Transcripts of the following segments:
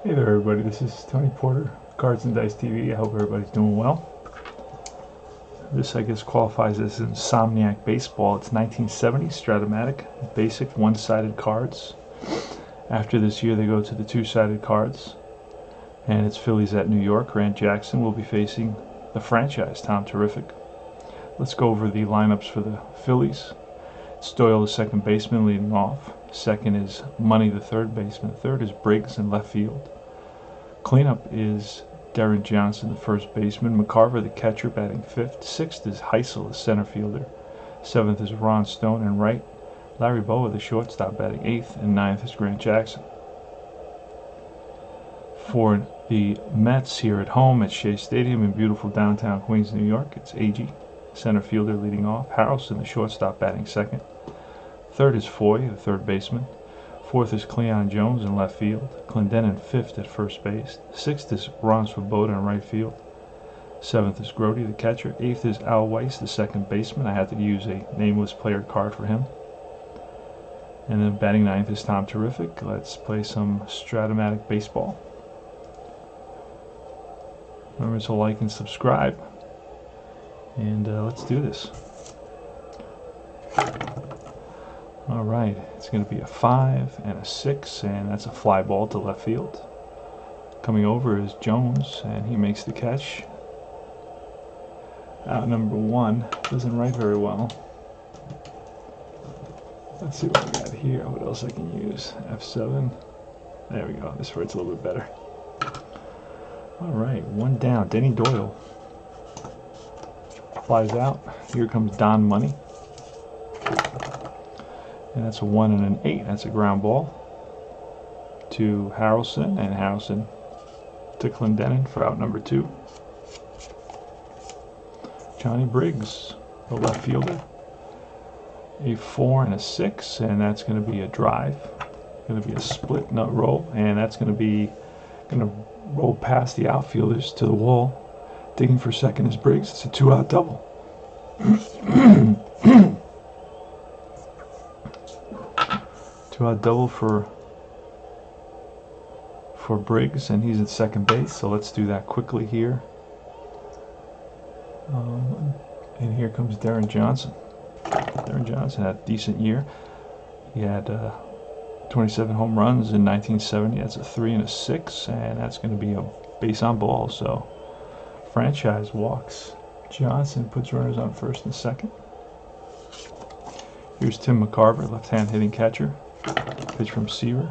Hey there everybody, this is Tony Porter, Cards and Dice TV. I hope everybody's doing well. This I guess qualifies as Insomniac Baseball. It's 1970, Strat-O-Matic, basic one-sided cards. After this year they go to the two-sided cards. And it's Phillies at New York. Grant Jackson will be facing the franchise, Tom Terrific. Let's go over the lineups for the Phillies. It's Doyle, the second baseman, leading off. Second is Money, the third baseman. Third is Briggs in left field. Cleanup is Darren Johnson, the first baseman. McCarver, the catcher, batting fifth. Sixth is Heissel, the center fielder. Seventh is Ron Stone in right. Larry Boa, the shortstop, batting eighth. And ninth is Grant Jackson. For the Mets here at home at Shea Stadium in beautiful downtown Queens, New York, it's A.G., center fielder, leading off. Harrelson, the shortstop, batting second. Third is Foy, the third baseman. Fourth is Cleon Jones in left field. Clint Dennis fifth at first base. Sixth is Ronnie Sloboda in right field. Seventh is Grody, the catcher. Eighth is Weiss, the second baseman. I had to use a nameless player card for him. And then batting ninth is Tom Terrific. Let's play some Strat-O-Matic Baseball. Remember to like and subscribe. And let's do this. Alright, it's going to be a 5 and a 6, and that's a fly ball to left field. Coming over is Jones, and he makes the catch. Out number 1, doesn't write very well. Let's see what we got here, what else I can use. F7, there we go, this writes a little bit better. Alright, one down, Denny Doyle. Flies out, here comes Don Money. And that's a 1 and an 8. That's a ground ball to Harrelson, and Harrelson to Clint Dennis for out number 2. Johnny Briggs, the left fielder. A 4 and a 6, and that's going to be a drive. Going to be a split nut roll, and that's going to roll past the outfielders to the wall. Digging for second is Briggs. It's a 2-out double. Double for Briggs, and he's at second base, so let's do that quickly here. And here comes Darren Johnson. Darren Johnson had a decent year. He had 27 home runs in 1970. That's a 3 and a 6, and that's going to be a base on ball, so franchise walks. Johnson puts runners on first and second. Here's Tim McCarver, left-hand hitting catcher. Pitch from Seaver.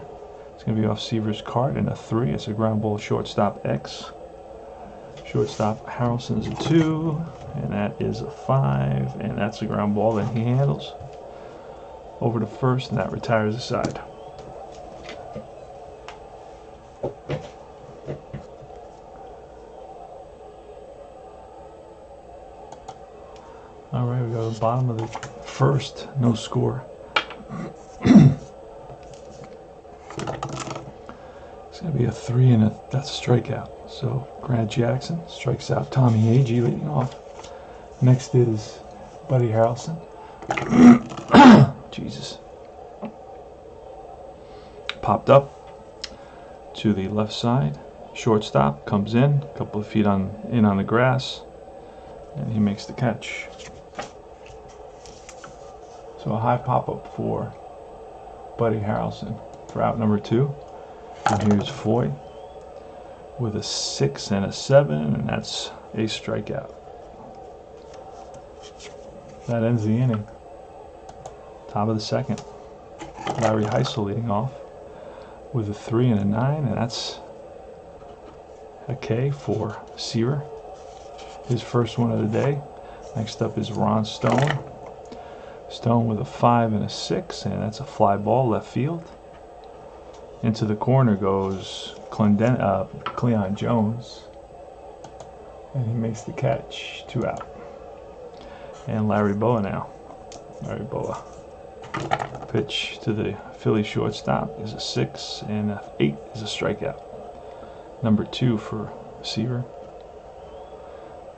It's going to be off Seaver's card, and a 3. It's a ground ball, shortstop X. Shortstop Harrelson's a 2, and that is a 5, and that's a ground ball that he handles. Over to first, and that retires the side. Alright, we go to the bottom of the first, no score. It's going to be a 3 and that's a strikeout. So Grant Jackson strikes out Tommy A.G. leading off. Next is Buddy Harrelson. Jesus. Popped up to the left side. Shortstop comes in, a couple of feet in on the grass, and he makes the catch. So a high pop-up for Buddy Harrelson for out number 2. And here's Foy with a 6 and a 7, and that's a strikeout. That ends the inning. Top of the second. Larry Heissel leading off with a 3 and a 9, and that's a K for Seaver. His first one of the day. Next up is Ron Stone. Stone with a 5 and a 6, and that's a fly ball left field. Into the corner goes Cleon Jones, and he makes the catch. 2 out. And Larry Boa now. Larry Boa. Pitch to the Philly shortstop is a 6, and a 8 is a strikeout. Number 2 for Seaver.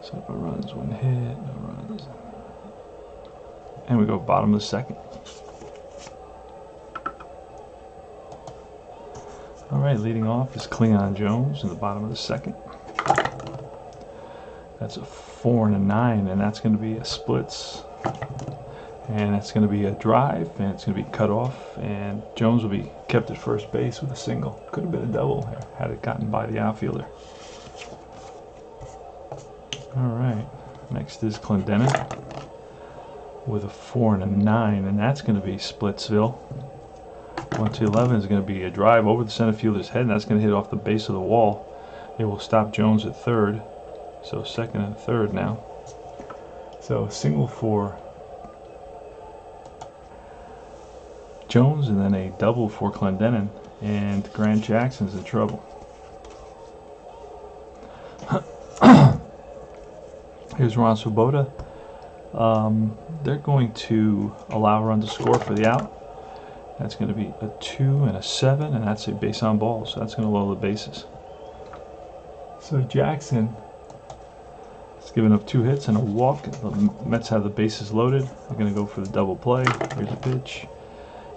So no runs, 1 hit, no runs. And we go bottom of the second. All right, leading off is Cleon Jones in the bottom of the second. That's a 4 and a 9, and that's going to be a splits. And it's going to be a drive, and it's going to be cut off, and Jones will be kept at first base with a single. Could have been a double had it gotten by the outfielder. All right, next is Clint Dennis with a 4 and a 9, and that's going to be Splitsville. 1 to 11 is going to be a drive over the center fielder's head, and that's going to hit off the base of the wall. It will stop Jones at third, so second and third now. So a single for Jones, and then a double for Clendenin, and Grant Jackson's in trouble. Here's Ron Sloboda. They're going to allow a run to score for the out. That's going to be a 2 and a 7, and that's a base on ball, so that's going to lower the bases. So Jackson has given up 2 hits and a walk. The Mets have the bases loaded. They're going to go for the double play. Here's a pitch,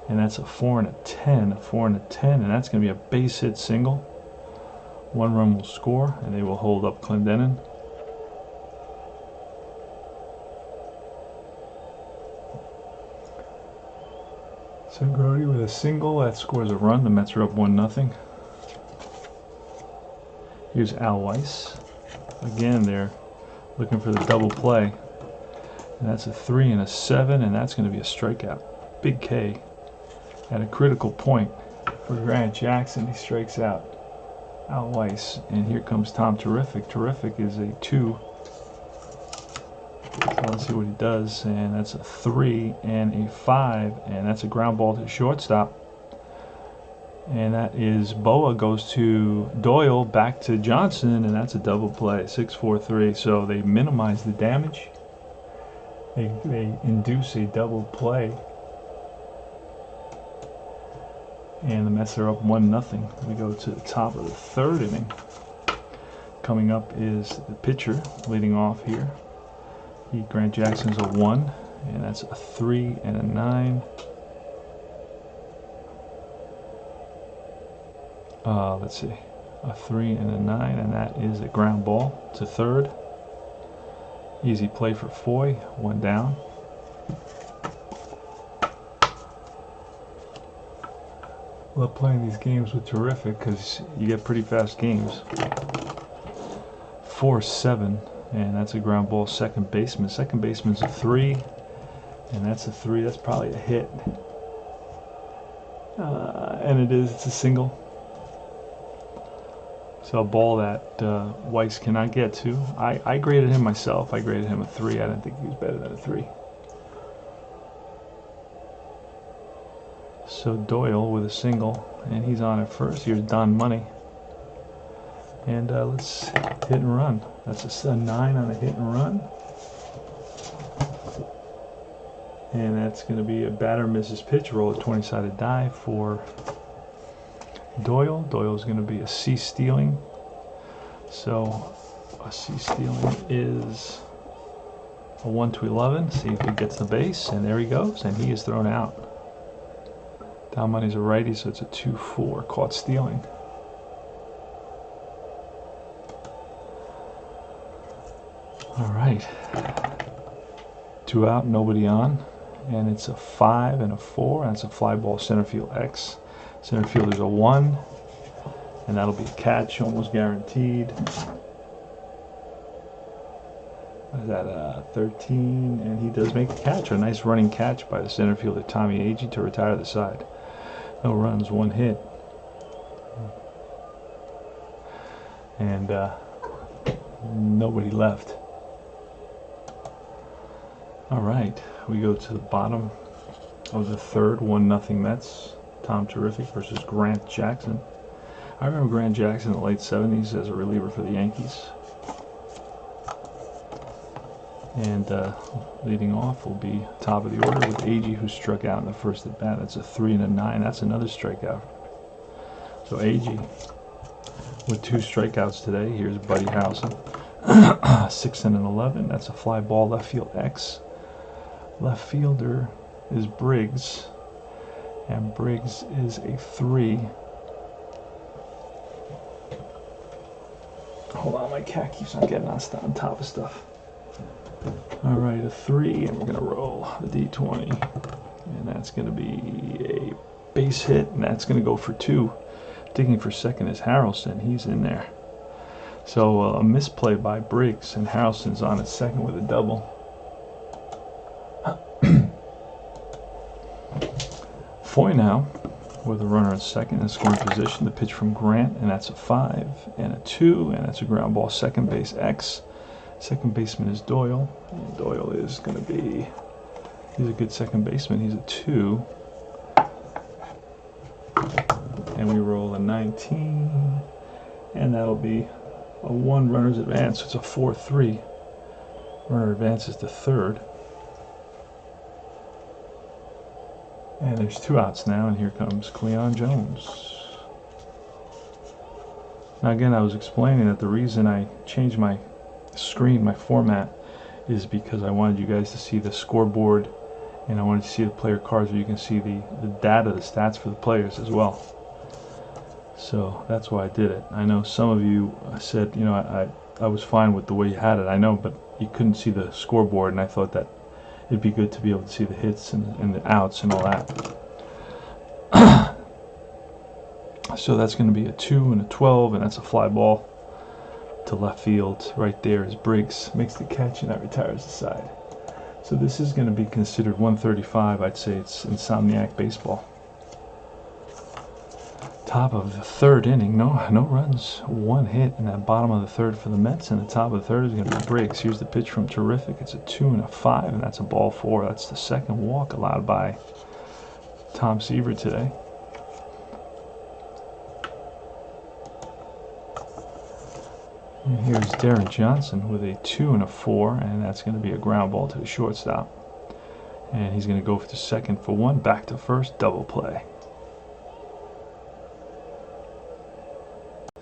and that's a 4 and a 10, a 4 and a 10, and that's going to be a base hit single. 1 run will score, and they will hold up Clendenin. So Grody with a single, that scores a run. The Mets are up 1-0. Here's Al Weiss. Again, they're looking for the double play. And that's a 3 and a 7, and that's going to be a strikeout. Big K at a critical point for Grant Jackson. He strikes out Al Weiss. And here comes Tom Terrific. Terrific is a 2. So let's see what he does, and that's a 3 and a 5, and that's a ground ball to shortstop. And that is Boa goes to Doyle, back to Johnson, and that's a double play, 6-4-3. So they minimize the damage. They induce a double play, and the Mets are up 1-0. We go to the top of the 3rd inning. Coming up is the pitcher leading off here. Grant Jackson's a 1, and that's a 3 and a 9. Let's see, a 3 and a 9, and that is a ground ball to third. Easy play for Foy, 1 down. Love playing these games with Terrific because you get pretty fast games. 4-7. And that's a ground ball, second baseman. Second baseman's a 3, and that's a 3. That's probably a hit. And it is. It's a single. So a ball that Weiss cannot get to. I graded him myself. I graded him a 3. I didn't think he was better than a 3. So Doyle with a single, and he's on at first. Here's Don Money. And let's hit and run. That's a 9 on a hit and run. And that's going to be a batter misses pitch, roll a 20-sided die for Doyle. Doyle's going to be a C stealing. So a C stealing is a 1 to 11. See if he gets the base, and there he goes, and he is thrown out. Down Money's a righty, so it's a 2-4, caught stealing. All right, 2 out, nobody on, and it's a 5 and a 4, and it's a fly ball center field X. Center fielder's a 1, and that'll be a catch, almost guaranteed. What is that, 13, and he does make the catch. A nice running catch by the center fielder Tommy Agee to retire the side. No runs, 1 hit, and nobody left. All right, we go to the bottom of the 3rd, 1-0 Mets. Tom Terrific versus Grant Jackson. I remember Grant Jackson in the late 70s as a reliever for the Yankees. And leading off will be top of the order with Agee, who struck out in the first at bat. That's a 3 and a 9. That's another strikeout. So Agee with 2 strikeouts today. Here's Buddy Harrelson. 6 and an 11. That's a fly ball left field X. Left fielder is Briggs, and Briggs is a 3. Hold on, my cat keeps on getting on top of stuff. All right, a 3, and we're gonna roll the D20, and that's gonna be a base hit, and that's gonna go for 2. Digging for second is Harrelson. He's in there. So a misplay by Briggs, and Harrelson's on at second with a double. Foy now with a runner at second in scoring position. The pitch from Grant, and that's a 5 and a 2, and that's a ground ball. Second base X. Second baseman is Doyle. And Doyle is going to be, he's a good second baseman. He's a 2. And we roll a 19, and that'll be a 1 runner's advance. So it's a 4-3. Runner advances to third. And there's 2 outs now, and here comes Cleon Jones. Now again, I was explaining that the reason I changed my screen, my format, is because I wanted you guys to see the scoreboard, and I wanted to see the player cards where you can see the data, the stats for the players as well. So that's why I did it. I know some of you said, you know, I was fine with the way you had it, I know, but you couldn't see the scoreboard, and I thought that it'd be good to be able to see the hits and the outs and all that. So that's going to be a 2 and a 12, and that's a fly ball to left field. Right there is Briggs, makes the catch, and that retires the side. So this is going to be considered 135. I'd say it's insomniac baseball. Top of the third inning, no runs, 1 hit in that bottom of the third for the Mets, and the top of the third is going to be Briggs. Here's the pitch from Terrific. It's a 2 and a 5, and that's a ball 4. That's the second walk allowed by Tom Seaver today. And here's Darren Johnson with a 2 and a 4, and that's going to be a ground ball to the shortstop. And he's going to go for the second for 1, back to first, double play.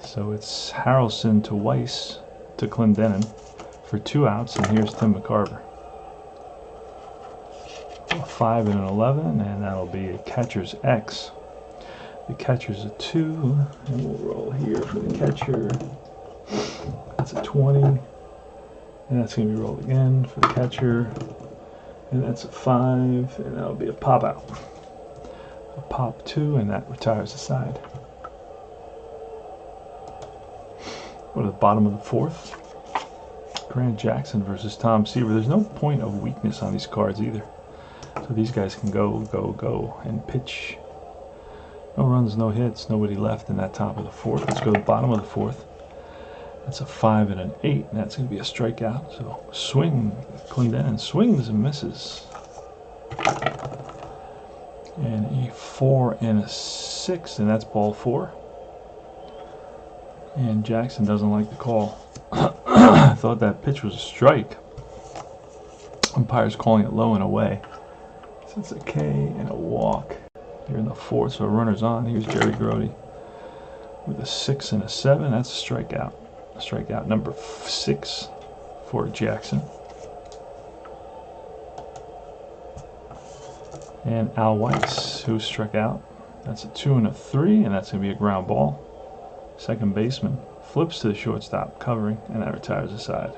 So it's Harrelson to Weiss to Clint Dennis for 2 outs, and here's Tim McCarver. A 5 and an 11, and that'll be a catcher's X. The catcher's a 2, and we'll roll here for the catcher. That's a 20, and that's going to be rolled again for the catcher, and that's a 5, and that'll be a pop out. A pop 2, and that retires the side. Go to the bottom of the 4th. Grant Jackson versus Tom Seaver. There's no point of weakness on these cards either. So these guys can go, and pitch. No runs, no hits, nobody left in that top of the 4th. Let's go to the bottom of the 4th. That's a 5 and an 8, and that's going to be a strikeout. So swing, Clint Dennis swings and misses. And a 4 and a 6, and that's ball 4. And Jackson doesn't like the call. I thought that pitch was a strike. Umpire's calling it low and away. So it's a K and a walk. Here in the 4th, so runner's on. Here's Jerry Grody with a 6 and a 7. That's a strikeout. Strikeout number 6 for Jackson. And Al Weiss, who struck out. That's a 2 and a 3, and that's going to be a ground ball. Second baseman flips to the shortstop, covering, and that retires the side.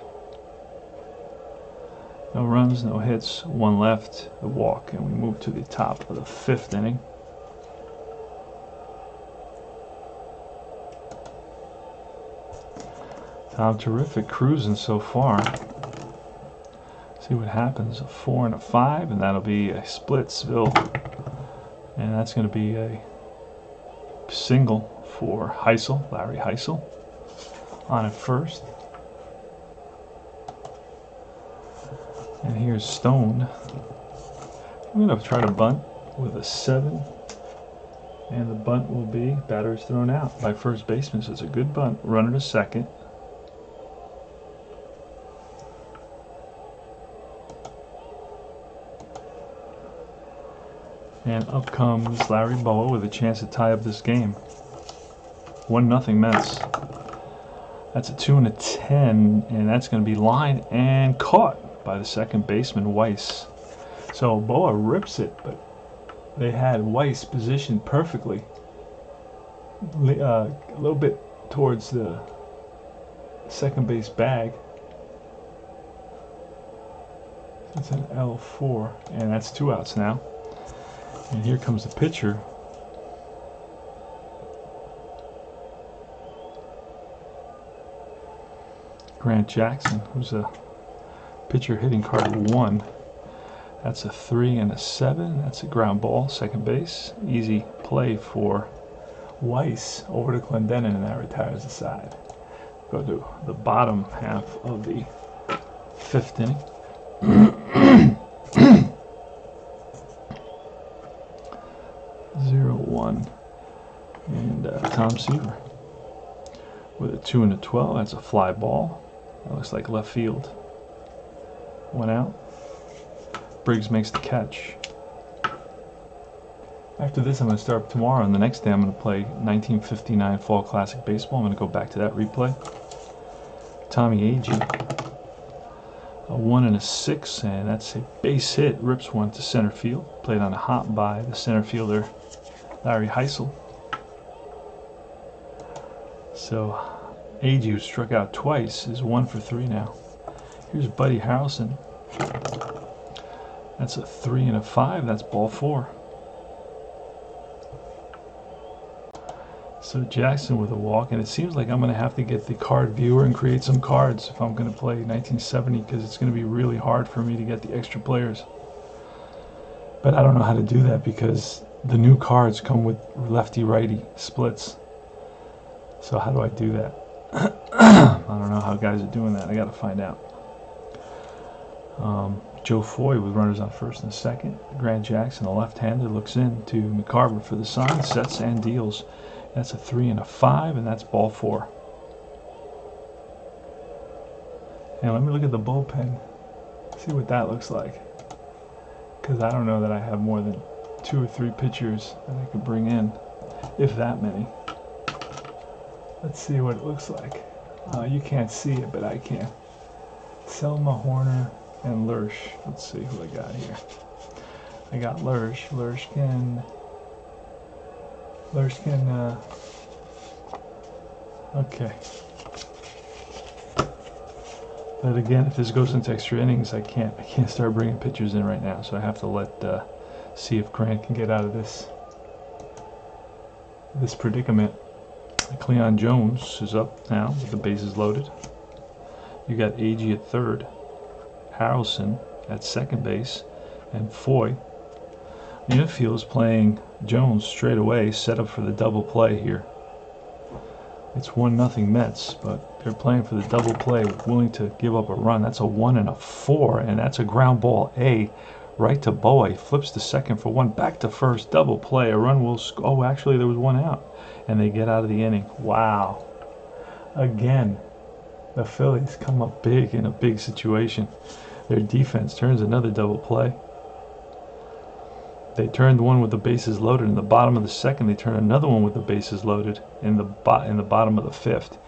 No runs, no hits, 1 left, a walk, and we move to the top of the 5th inning. Tom Terrific cruising so far. See what happens. A 4 and a 5, and that'll be a Splitsville. And that's going to be a single for Heisel, Larry Heisel, on at first. And here's Stone. I'm going to try to bunt with a 7. And the bunt will be, batter is thrown out by first baseman. So it's a good bunt. Runner to second. And up comes Larry Boa with a chance to tie up this game. 1-0 Mets. That's a 2 and a 10, and that's going to be lined and caught by the second baseman, Weiss. So Boa rips it, but they had Weiss positioned perfectly. A little bit towards the second base bag. It's an L4, and that's 2 outs now. And here comes the pitcher. Grant Jackson, who's a pitcher hitting card 1. That's a 3 and a 7. That's a ground ball, second base. Easy play for Weiss over to Clint Dennis, and that retires the side. Go to the bottom half of the 5th inning. 0-1, and Tom Seaver with a 2 and a 12. That's a fly ball. That looks like left field. 1 out. Briggs makes the catch. After this, I'm going to start tomorrow, and the next day I'm going to play 1959 Fall Classic Baseball. I'm going to go back to that replay. Tommy Agee, a 1 and a 6, and that's a base hit. Rips one to center field. Played on a hop by the center fielder, Larry Heisel. So Agee, who struck out twice, is 1 for 3 now. Here's Buddy Harrelson. That's a 3 and a 5. That's ball 4. So Jackson with a walk, and it seems like I'm going to have to get the card viewer and create some cards if I'm going to play 1970, because it's going to be really hard for me to get the extra players. But I don't know how to do that because the new cards come with lefty-righty splits. So how do I do that? I don't know how guys are doing that. I got to find out. Joe Foy with runners on first and second. Grant Jackson, a left-hander, looks in to Carver for the sign, sets and deals. That's a 3 and a 5, and that's ball 4. And let me look at the bullpen, see what that looks like. Because I don't know that I have more than 2 or 3 pitchers that I could bring in, if that many. Let's see what it looks like. You can't see it, but I can. Selma, Horner, and Lurch. Let's see who I got here. I got Lurch. Lurch can, okay. But again, if this goes into extra innings, I can't start bringing pitchers in right now, so I have to let see if Grant can get out of this predicament. Cleon Jones is up now with the bases loaded. You got Agee at third, Harrelson at second base, and Foy. The infield is playing Jones straight away, set up for the double play here. It's 1-0 Mets, but they're playing for the double play, willing to give up a run. That's a 1 and a 4, and that's a ground ball A right to Bowie. Flips to second for 1, back to first, double play. A run will score. Oh, actually, there was 1 out, and they get out of the inning. Wow. Again, the Phillies come up big in a big situation. Their defense turns another double play. They turned one with the bases loaded in the bottom of the second. They turn another one with the bases loaded in the bottom of the 5th.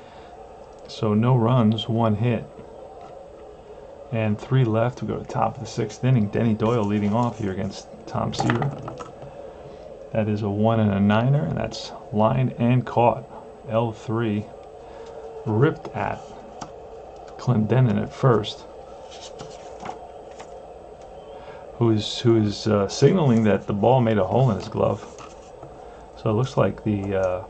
So no runs, 1 hit, and 3 left. We go to the top of the 6th inning. Denny Doyle leading off here against Tom Seaver. That is a 1 and a 9er, and that's lined and caught. L3 ripped at Clint Dennis at first, who is signaling that the ball made a hole in his glove. So it looks like the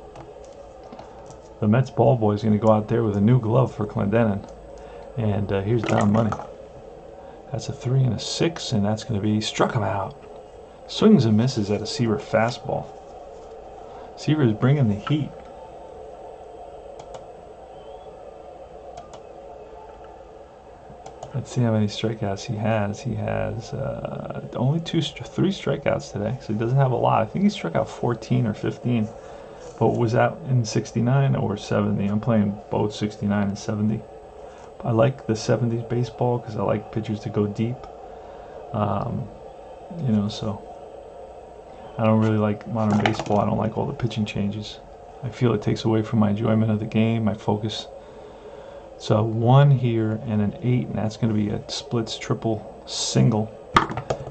Mets ball boy is going to go out there with a new glove for Clint Dennis. And here's down money. That's a 3 and a 6, and that's going to be struck him out. Swings and misses at a Seaver fastball. Seaver is bringing the heat. Let's see how many strikeouts he has. He has only 3 strikeouts today, so he doesn't have a lot. I think he struck out 14 or 15, but was out in 69 or 70. I'm playing both 69 and 70. I like the 70s baseball because I like pitchers to go deep. So I don't really like modern baseball. I don't like all the pitching changes. I feel it takes away from my enjoyment of the game, my focus. So 1 here and an 8, and that's going to be a splits triple single,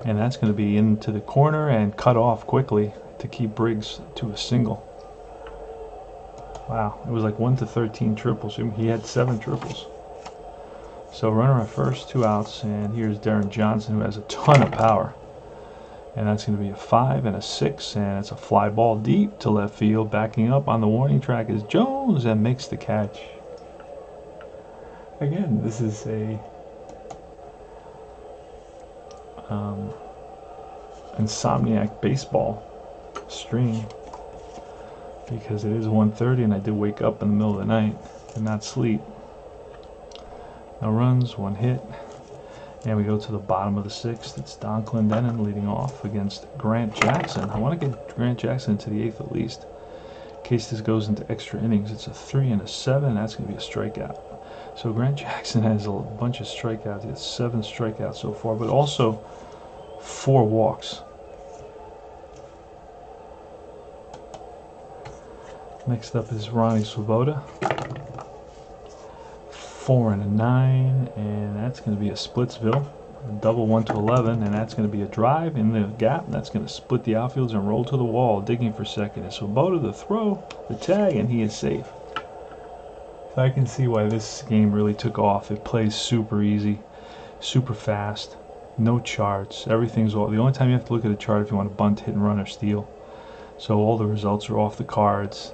and that's going to be into the corner and cut off quickly to keep Briggs to a single. Wow, it was like 1 to 13 triples. He had 7 triples. So runner at first, 2 outs, and here's Darren Johnson, who has a ton of power. And that's going to be a 5 and a 6, and it's a fly ball deep to left field. Backing up on the warning track is Jones, and makes the catch. Again, this is a insomniac baseball stream, because it is 1:30 and I did wake up in the middle of the night, did not sleep. No runs, 1 hit, and we go to the bottom of the 6th. It's Clint Dennis leading off against Grant Jackson. I want to get Grant Jackson into the 8th at least, in case this goes into extra innings. It's a 3 and a 7, and that's going to be a strikeout. So Grant Jackson has a bunch of strikeouts. He has 7 strikeouts so far, but also 4 walks. Next up is Ronnie Sloboda. 4 and a 9, and that's going to be a Splitsville. A double 1 to 11, and that's going to be a drive in the gap. That's going to split the outfields and roll to the wall, digging for second. And Sobota, the throw, the tag, and he is safe. So I can see why this game really took off. It plays super easy, super fast, no charts. Everything's all. The only time you have to look at a chart if you want to bunt, hit and run, or steal. So all the results are off the cards.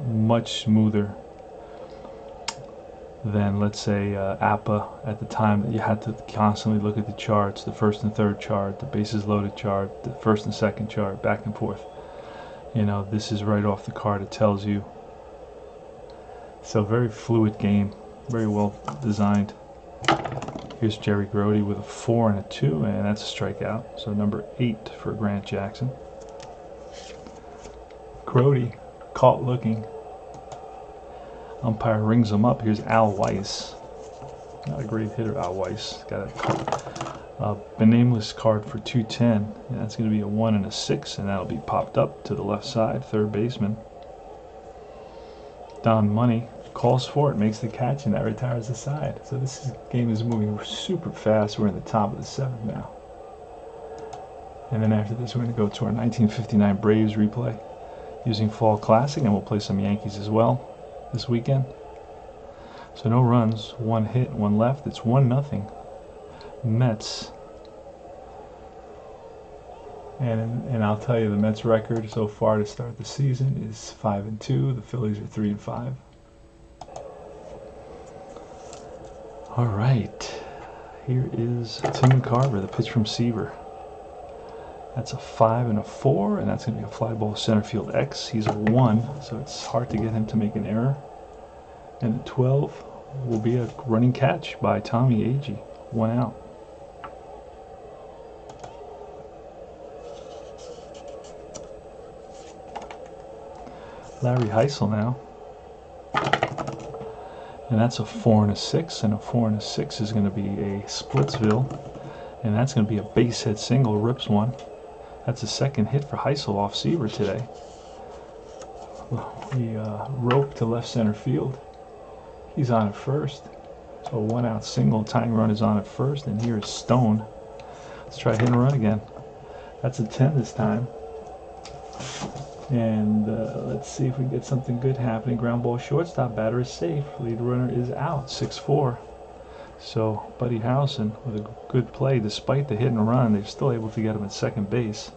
Much smoother than, let's say, APA at the time, that you had to constantly look at the charts, the first and third chart, the bases loaded chart, the first and second chart, back and forth. You know, this is right off the card. It tells you. So very fluid game, very well designed. Here's Jerry Grody with a 4 and a 2, and that's a strikeout. So number 8 for Grant Jackson. Grody caught looking. Umpire rings him up. Here's Al Weiss. Not a great hitter, Al Weiss. Got a nameless card for 210. And that's going to be a 1 and a 6, and that'll be popped up to the left side. Third baseman Don Money calls for it, makes the catch, and that retires the side. So this game is moving super fast. We're in the top of the 7th now. And then after this, we're going to go to our 1959 Braves replay using Fall Classic, and we'll play some Yankees as well this weekend. So no runs, 1 hit, 1 left. It's 1-0 Mets. And I'll tell you, the Mets record so far to start the season is 5-2. The Phillies are 3-5. All right, here is Tim Carver, the pitch from Seaver. That's a 5 and a 4, and that's going to be a fly ball center field X. He's a 1, so it's hard to get him to make an error. And the 12 will be a running catch by Tommy Agee. 1 out. Larry Heisel now. And that's a 4 and a 6, and a 4 and a 6 is going to be a Splitsville, and that's going to be a base hit single, rips 1. That's a second hit for Heisel off Seaver today. He roped to left center field. He's on at first. So a 1 out single, tying run is on at first, and here is Stone. Let's try hit and run again. That's a 10 this time. And let's see if we get something good happening. Ground ball shortstop, batter is safe. Lead runner is out, 6-4. So Buddy Harrelson with a good play. Despite the hit and run, they're still able to get him at second base.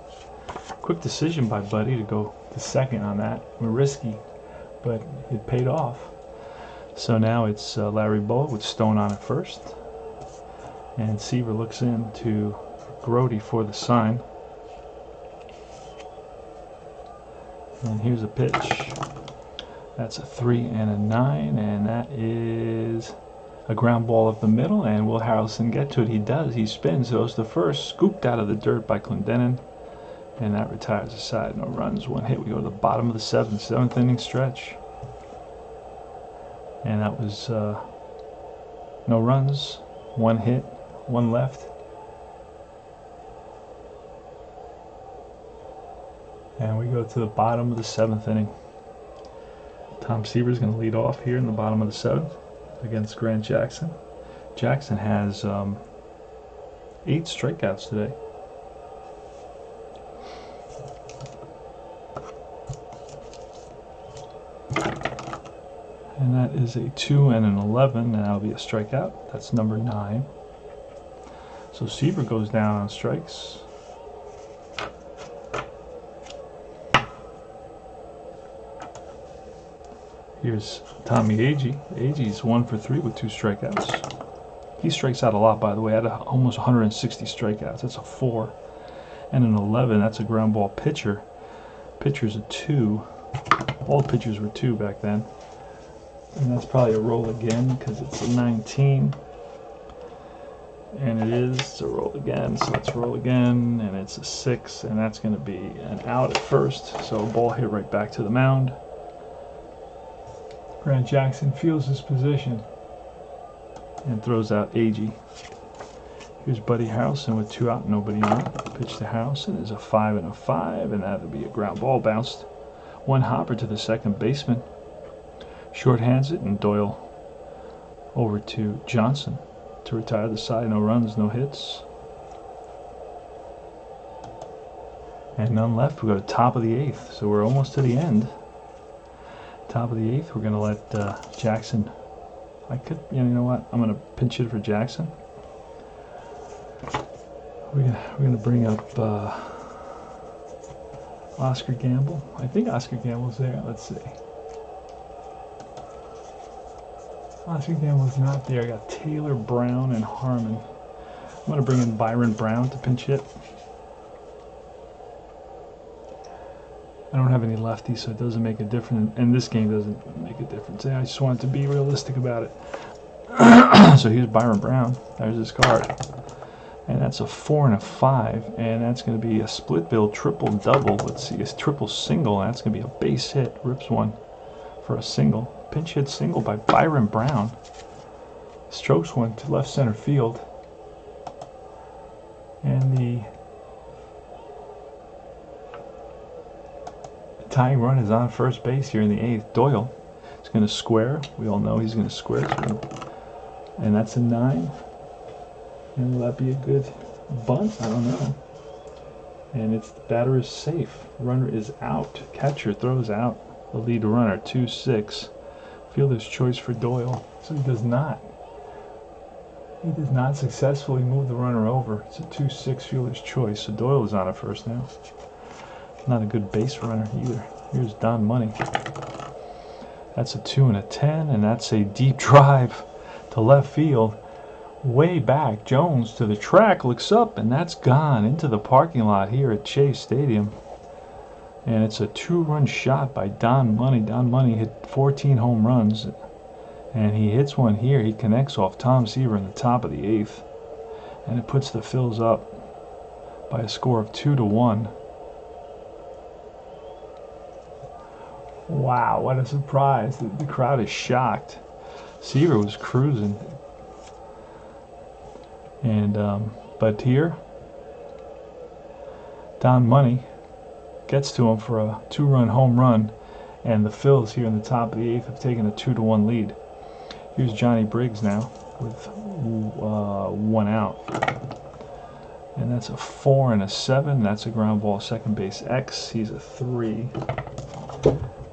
Quick decision by Buddy to go to second on that. Risky, but it paid off. So now it's Larry Bowa with Stone on at first. And Seaver looks in to Grody for the sign. And here's a pitch. That's a 3 and a 9, and that is a ground ball up the middle. And will Harrelson get to it? He does. He spins, goes to first, scooped out of the dirt by Clint Dennis, and that retires the side. No runs, 1 hit. We go to the bottom of the 7th inning stretch, and that was no runs, 1 hit, 1 left. And we go to the bottom of the 7th inning. Tom Seaver is going to lead off here in the bottom of the 7th against Grant Jackson. Jackson has 8 strikeouts today. And that is a 2 and an 11, and that'll be a strikeout. That's number 9. So Seaver goes down on strikes. Here's Tommy Agee. Agee's 1 for 3 with 2 strikeouts. He strikes out a lot, by the way. At almost 160 strikeouts. That's a 4 and an 11. That's a ground ball pitcher. Pitcher's a 2. All pitchers were 2 back then. And that's probably a roll again because it's a 19. And it is a roll again. So let's roll again. And it's a 6. And that's going to be an out at first. So a ball hit right back to the mound. Grant Jackson feels his position and throws out Agee. Here's Buddy Harrelson with 2 out, nobody on. Pitch to Harrelson is a 5 and a 5, and that'll be a ground ball bounced. 1 hopper to the second baseman. Short hands it, and Doyle over to Johnson to retire the side. No runs, no hits. And none left. We go to top of the 8th, so we're almost to the end. Top of the 8th, we're going to let Jackson. You know what? I'm going to pinch hit for Jackson. We're going to bring up Oscar Gamble. I think Oscar Gamble's there. Let's see. Oscar Gamble's not there. I got Taylor, Brown, and Harmon. I'm going to bring in Byron Brown to pinch hit. I don't have any lefties, so it doesn't make a difference. And this game doesn't make a difference. I just wanted to be realistic about it. So here's Byron Brown. There's his card. And that's a 4 and a 5. And that's going to be a split bill, triple double. Let's see, it's triple single. And that's going to be a base hit. Rips one for a single. Pinch hit single by Byron Brown. Strokes one to left center field. And the tying run is on first base here in the 8th. Doyle is going to square. We all know he's going to square. And that's a 9. And will that be a good bunt? I don't know. And it's the batter is safe. Runner is out. Catcher throws out the lead runner. 2-6. Fielder's choice for Doyle. So he does not. He does not successfully move the runner over. It's a 2-6 fielder's choice. So Doyle is on at first now. Not a good base runner either. Here's Don Money. That's a 2 and a 10, and that's a deep drive to left field. Way back, Jones to the track, looks up, and that's gone into the parking lot here at Shea Stadium. And it's a 2-run shot by Don Money. Don Money hit 14 home runs, and he hits one here. He connects off Tom Seaver in the top of the 8th, and it puts the Phils up by a score of 2-1. Wow, what a surprise. The crowd is shocked. Seaver was cruising. And but here, Don Money gets to him for a 2-run home run, and the Phils here in the top of the 8th have taken a 2-1 lead. Here's Johnny Briggs now with 1 out. And that's a 4 and a 7. That's a ground ball, second base X. He's a 3.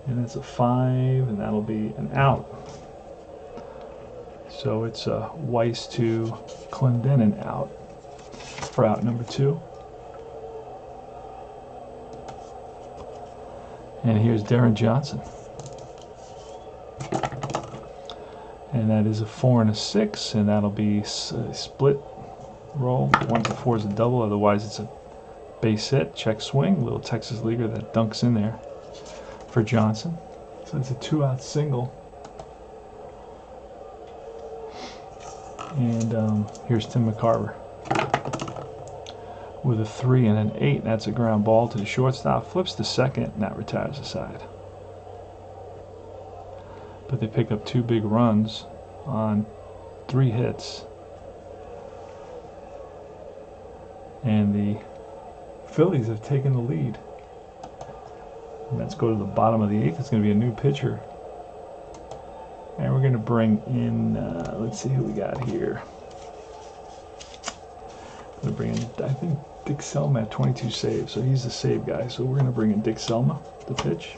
And that's a 5, and that'll be an out. So it's a Weiss to Clint Dennis out for out number 2. And here's Darren Johnson. And that is a 4 and a 6, and that'll be a split roll. 1 to 4 is a double, otherwise it's a base hit, check swing, little Texas leaguer that dunks in there for Johnson. So it's a 2-out single. And here's Tim McCarver with a 3 and an 8. That's a ground ball to the shortstop. Flips to second, and that retires the side. But they pick up 2 big runs on 3 hits. And the Phillies have taken the lead. And let's go to the bottom of the 8th. It's going to be a new pitcher. And we're going to bring in, let's see who we got here. I'm going to bring in, I think, Dick Selma at 22 saves. So he's the save guy. So we're going to bring in Dick Selma to pitch.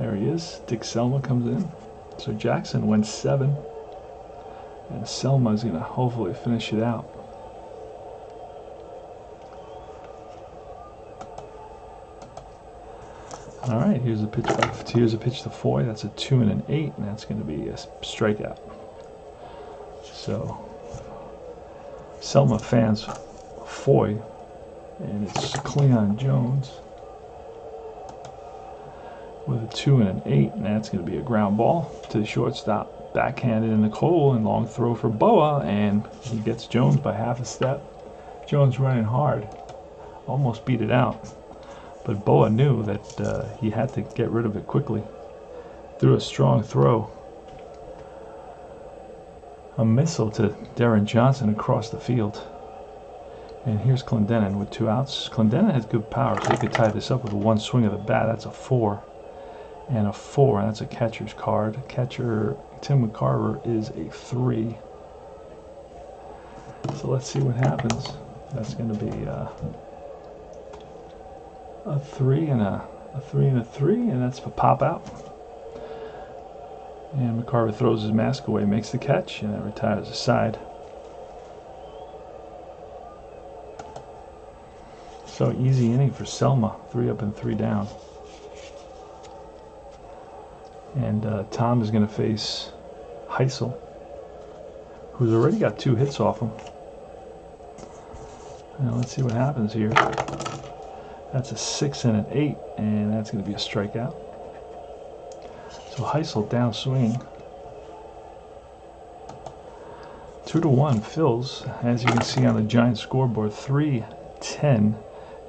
There he is. Dick Selma comes in. So Jackson went 7. And Selma is going to hopefully finish it out. All right, here's a pitch. Here's a pitch to Foy. That's a 2 and an 8, and that's going to be a strikeout. So Selma fans Foy, and it's Cleon Jones with a 2 and an 8, and that's going to be a ground ball to the shortstop. Backhanded in the hole, and long throw for Boa, and he gets Jones by half a step. Jones running hard, almost beat it out. But Boa knew that he had to get rid of it quickly. Threw a strong throw. A missile to Darren Johnson across the field. And here's Clint Dennis with 2 outs. Clint Dennis has good power, so he could tie this up with one swing of the bat. That's a 4. And a 4, and that's a catcher's card. Catcher Tim Carver is a 3. So let's see what happens. That's going to be a 3 and a 3 and a 3, and that's for pop out. And McCarver throws his mask away, makes the catch, and that retires the side. So easy inning for Selma, 3 up and 3 down. And Tom is going to face Heisel, who's already got 2 hits off him. Now let's see what happens here. That's a 6 and an 8, and that's going to be a strikeout. So Heisel downswing. 2-1 Phils, as you can see on the Giants scoreboard, 3-10,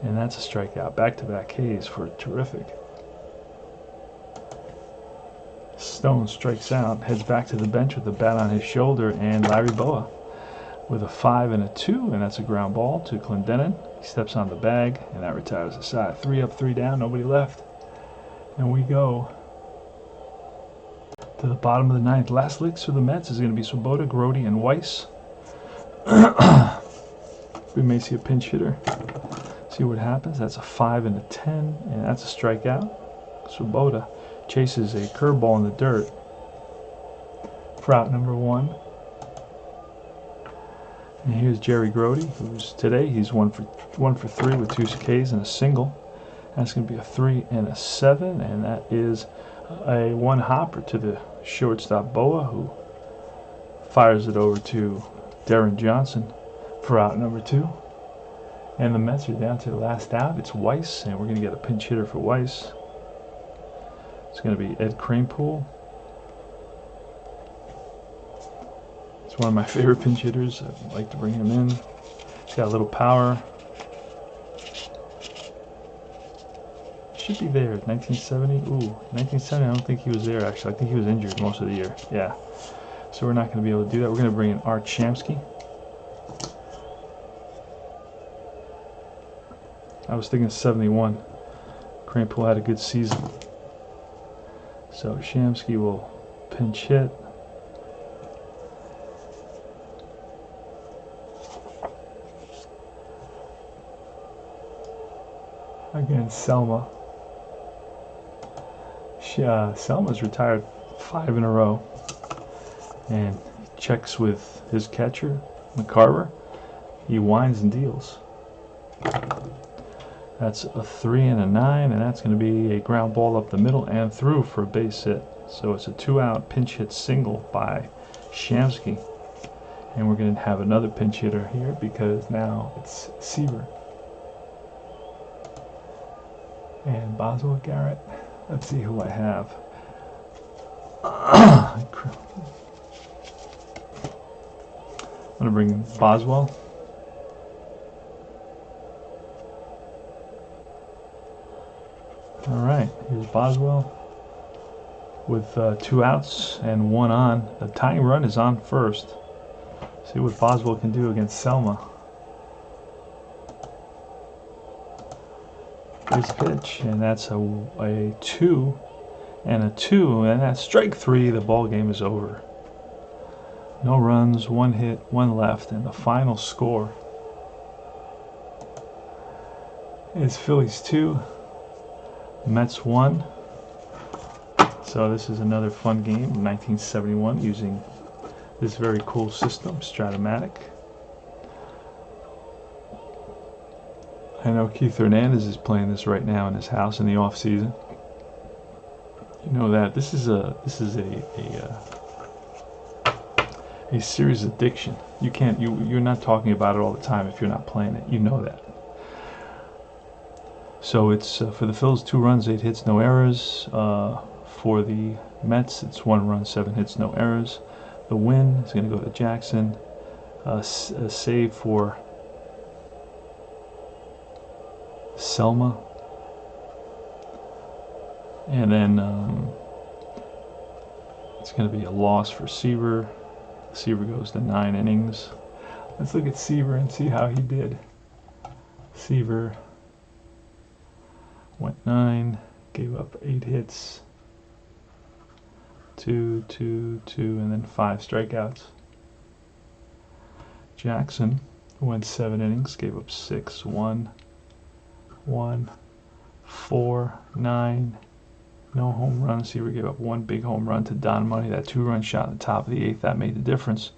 and that's a strikeout. Back-to-back Ks for terrific. Stone strikes out, heads back to the bench with the bat on his shoulder, and Larry Boa with a 5 and a 2, and that's a ground ball to Clint Dennis. He steps on the bag, and that retires the side. 3 up, 3 down, nobody left. And we go to the bottom of the 9th. Last licks for the Mets is going to be Sobota, Grody, and Weiss. We may see a pinch hitter. See what happens. That's a 5 and a 10, and that's a strikeout. Sobota chases a curveball in the dirt for out number 1. And here's Jerry Grody, who's today he's 1 for 3 with 2 Ks and a single. That's going to be a 3 and a 7, and that is a 1 hopper to the shortstop Boa, who fires it over to Darren Johnson for out number 2. And the Mets are down to the last out. It's Weiss, and we're going to get a pinch hitter for Weiss. It's going to be Ed Cranepool. It's one of my favorite pinch hitters. I'd like to bring him in. He's got a little power. Should be there. 1970. Ooh, 1970. I don't think he was there, actually. I think he was injured most of the year. Yeah. So we're not going to be able to do that. We're going to bring in Art Shamsky. I was thinking 71. Cranepool had a good season. So Shamsky will pinch hit. Against Selma. Selma's retired 5 in a row. And checks with his catcher, McCarver. He winds and deals. That's a 3 and a 9, and that's going to be a ground ball up the middle and through for a base hit. So it's a 2-out pinch hit single by Shamsky. And we're going to have another pinch hitter here because now it's Seaver. And Boswell Garrett. Let's see who I have. I'm going to bring Boswell. All right, here's Boswell with 2 outs and 1 on. The tying run is on first. See what Boswell can do against Selma. Here's a pitch, and that's a 2 and a 2, and that's strike 3. The ball game is over. No runs, 1 hit, 1 left, and the final score is Phillies 2, Mets 1. So this is another fun game, 1971, using this very cool system, Strat-O-Matic. I know Keith Hernandez is playing this right now in his house in the off season. You know that this is a serious addiction. You're not talking about it all the time if you're not playing it. You know that. So it's for the Phils, 2 runs, 8 hits, no errors. For the Mets, it's 1 run, 7 hits, no errors. The win is going to go to Jackson. A save for Selma. And then it's going to be a loss for Seaver. Seaver goes to 9 innings. Let's look at Seaver and see how he did. Seaver went 9, gave up 8 hits, 2, 2, 2, and then 5 strikeouts. Jackson went 7 innings, gave up 6, 1, 1, 4, 9, no home runs. Seaver gave up 1 big home run to Don Money, that 2-run shot in the top of the 8th, that made the difference.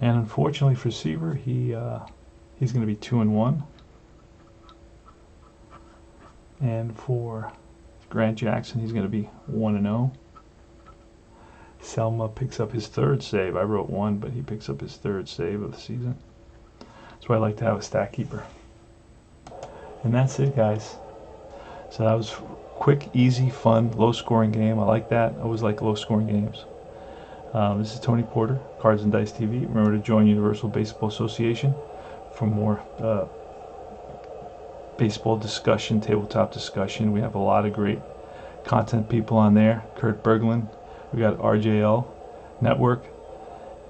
And unfortunately for Seaver, he's going to be 2-1. And for Grant Jackson, he's going to be 1-0. Selma picks up his 3rd save. I wrote 1, but he picks up his 3rd save of the season. That's why I like to have a stat keeper. And that's it, guys. So that was quick, easy, fun, low-scoring game. I like that. I always like low-scoring games. This is Tony Porter, Cards and Dice TV. Remember to join Universal Baseball Association for more baseball discussion, tabletop discussion. We have a lot of great content people on there. Kurt Berglund. We got RJL Network,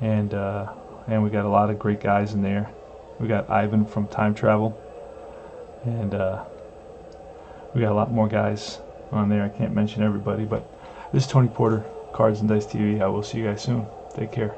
and we got a lot of great guys in there. We got Ivan from Time Travel, and we got a lot more guys on there. I can't mention everybody, but this is Tony Porter, Cards and Dice TV. I will see you guys soon. Take care.